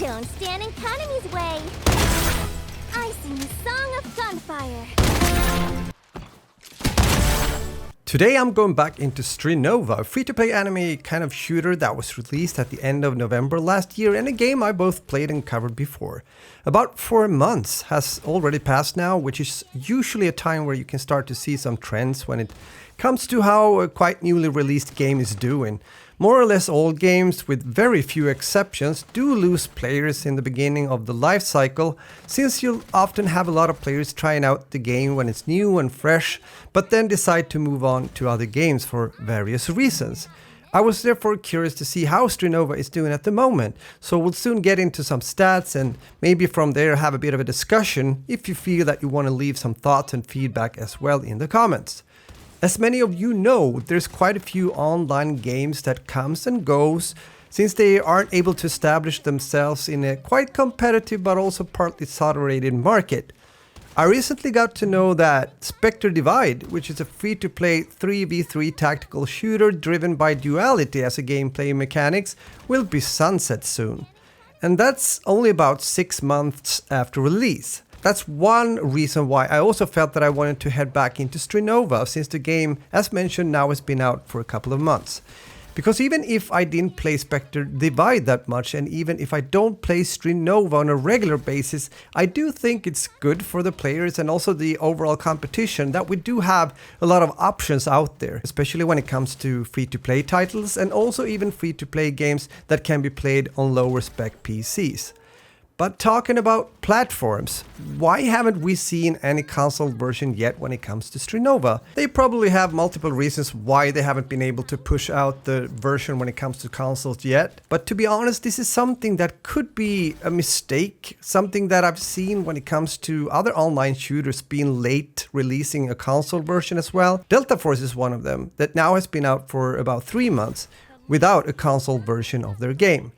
Don't stand in Konami's way. I sing the song of gunfire. Today I'm going back into Strinova, a free-to-play anime kind of shooter that was released at the end of November last year, and a game I both played and covered before. About 4 months has already passed now, which is usually a time where you can start to see some trends when it comes to how a quite newly released game is doing. More or less all games, with very few exceptions, do lose players in the beginning of the life cycle, since you'll often have a lot of players trying out the game when it's new and fresh, but then decide to move on to other games for various reasons. I was therefore curious to see how Strinova is doing at the moment, so we'll soon get into some stats and maybe from there have a bit of a discussion if you feel that you want to leave some thoughts and feedback as well in the comments. As many of you know, there's quite a few online games that comes and goes, since they aren't able to establish themselves in a quite competitive but also partly saturated market. I recently got to know that Spectre Divide, which is a free-to-play 3v3 tactical shooter driven by duality as a gameplay mechanics, will be sunset soon. And that's only about 6 months after release. That's one reason why I also felt that I wanted to head back into Strinova, since the game, as mentioned, now has been out for a couple of months. Because even if I didn't play Spectre Divide that much, and even if I don't play Strinova on a regular basis, I do think it's good for the players and also the overall competition that we do have a lot of options out there, especially when it comes to free-to-play titles and also even free-to-play games that can be played on lower spec PCs. But talking about platforms, why haven't we seen any console version yet when it comes to Strinova? They probably have multiple reasons why they haven't been able to push out the version when it comes to consoles yet. But to be honest, this is something that could be a mistake, something that I've seen when it comes to other online shooters being late releasing a console version as well. Delta Force is one of them that now has been out for about 3 months without a console version of their game.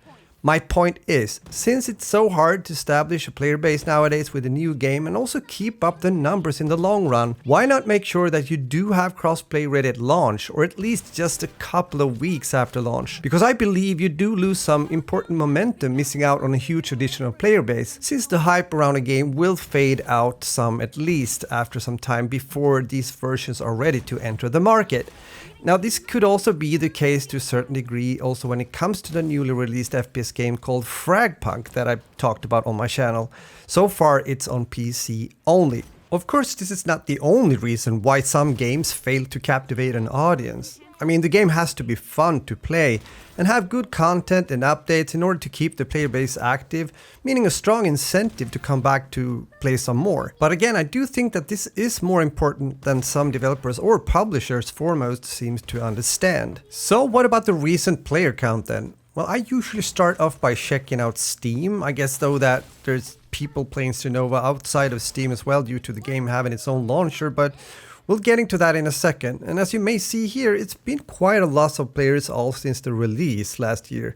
My point is, since it's so hard to establish a player base nowadays with a new game and also keep up the numbers in the long run, why not make sure that you do have crossplay ready at launch, or at least just a couple of weeks after launch? Because I believe you do lose some important momentum missing out on a huge additional player base, since the hype around a game will fade out some, at least after some time before these versions are ready to enter the market. Now, this could also be the case to a certain degree also when it comes to the newly released FPS game called Fragpunk that I talked about on my channel. So far it's on PC only. Of course, this is not the only reason why some games fail to captivate an audience. I mean, the game has to be fun to play and have good content and updates in order to keep the player base active, meaning a strong incentive to come back to play some more. But again, I do think that this is more important than some developers or publishers foremost seems to understand. So what about the recent player count then? Well, I usually start off by checking out Steam. I guess though that there's people playing Strinova outside of Steam as well due to the game having its own launcher, but we'll get into that in a second. And as you may see here, it's been quite a loss of players all since the release last year.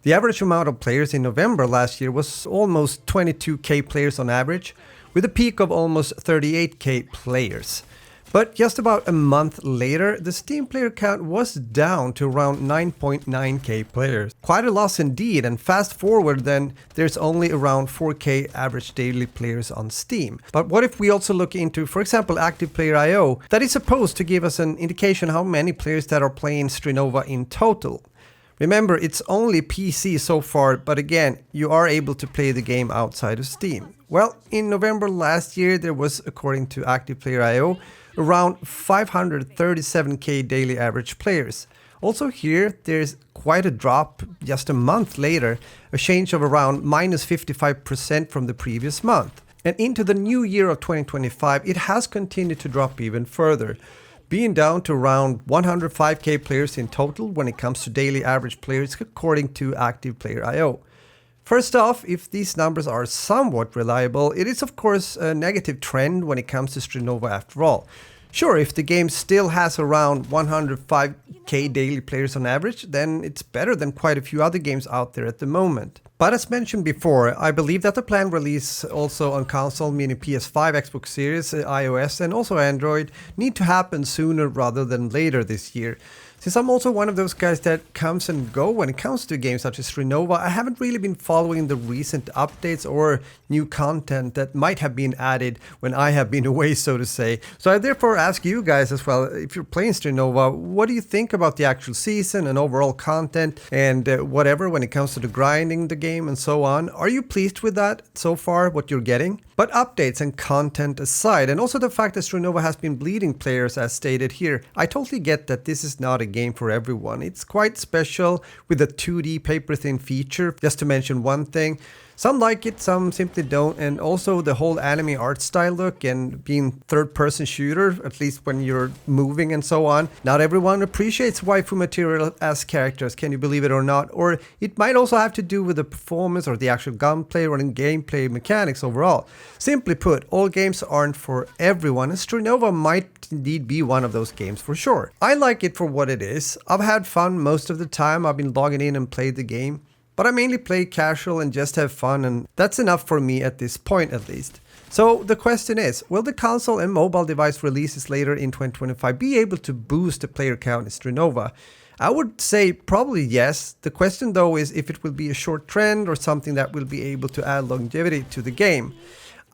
The average amount of players in November last year was almost 22k players on average, with a peak of almost 38k players. But just about a month later, the Steam player count was down to around 9.9k players. Quite a loss indeed, and fast forward then, there's only around 4k average daily players on Steam. But what if we also look into, for example, Active Player IO, that is supposed to give us an indication how many players that are playing Strinova in total. Remember, it's only PC so far, but again, you are able to play the game outside of Steam. Well, in November last year, there was, according to Active Player IO, around 537k daily average players. Also here, there's quite a drop just a month later, a change of around minus 55% from the previous month. And into the new year of 2025, it has continued to drop even further, being down to around 105k players in total when it comes to daily average players according to Active Player IO. First off, if these numbers are somewhat reliable, it is of course a negative trend when it comes to Strinova after all. Sure, if the game still has around 105k daily players on average, then it's better than quite a few other games out there at the moment. But as mentioned before, I believe that the planned release also on console, meaning PS5, Xbox Series, iOS and also Android, need to happen sooner rather than later this year. Since I'm also one of those guys that comes and go when it comes to games such as Strinova, I haven't really been following the recent updates or new content that might have been added when I have been away, so to say. So I therefore ask you guys as well, if you're playing Strinova, what do you think about the actual season and overall content and whatever when it comes to the grinding the game and so on? Are you pleased with that so far, what you're getting? But updates and content aside, and also the fact that Strinova has been bleeding players as stated here, I totally get that this is not a game for everyone. It's quite special with a 2D paper-thin feature, just to mention one thing. Some like it, some simply don't, and also the whole anime art style look and being third-person shooter, at least when you're moving and so on. Not everyone appreciates waifu material as characters, can you believe it or not? Or it might also have to do with the performance or the actual gunplay or the gameplay mechanics overall. Simply put, all games aren't for everyone, and Strinova might indeed be one of those games for sure. I like it for what it is. I've had fun most of the time I've been logging in and played the game. But I mainly play casual and just have fun, and that's enough for me at this point at least. So the question is, will the console and mobile device releases later in 2025 be able to boost the player count in Strinova? I would say probably yes. The question though is if it will be a short trend or something that will be able to add longevity to the game.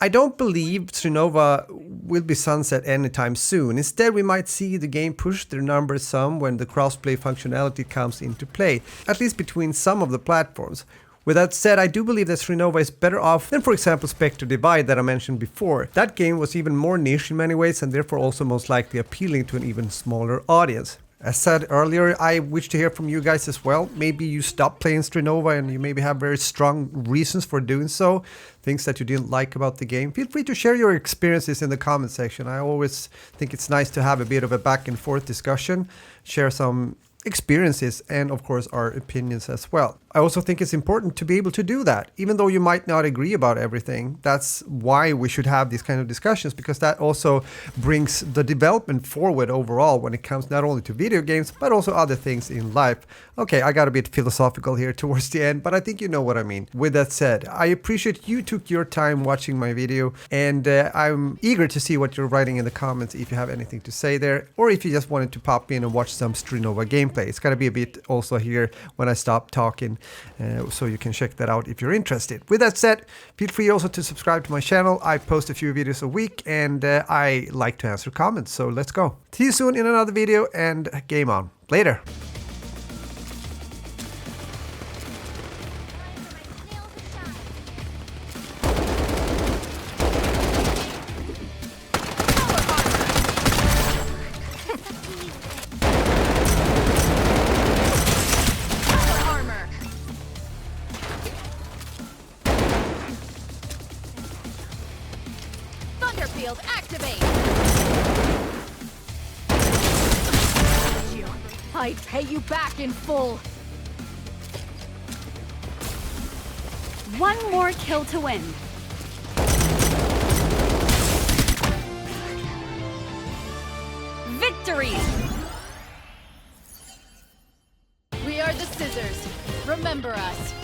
I don't believe Strinova will be sunset anytime soon. Instead, we might see the game push their numbers some when the crossplay functionality comes into play, at least between some of the platforms. With that said, I do believe that Strinova is better off than, for example, Spectre Divide that I mentioned before. That game was even more niche in many ways and therefore also most likely appealing to an even smaller audience. As said earlier, I wish to hear from you guys as well. Maybe you stopped playing Strinova and you maybe have very strong reasons for doing so. Things that you didn't like about the game. Feel free to share your experiences in the comment section. I always think it's nice to have a bit of a back and forth discussion. Share some experiences and of course our opinions as well. I also think it's important to be able to do that, even though you might not agree about everything. That's why we should have these kind of discussions, because that also brings the development forward overall when it comes not only to video games, but also other things in life. Okay, I got a bit philosophical here towards the end, but I think you know what I mean. With that said, I appreciate you took your time watching my video, and I'm eager to see what you're writing in the comments if you have anything to say there, or if you just wanted to pop in and watch some Strinova gameplay. It's gonna be a bit also here when I stop talking. So you can check that out if you're interested. With that said, feel free also to subscribe to my channel. I post a few videos a week and I like to answer comments, so let's go. See you soon in another video and game on. Later. Field activate! I'd pay you back in full! One more kill to win. Victory! We are the Scissors. Remember us.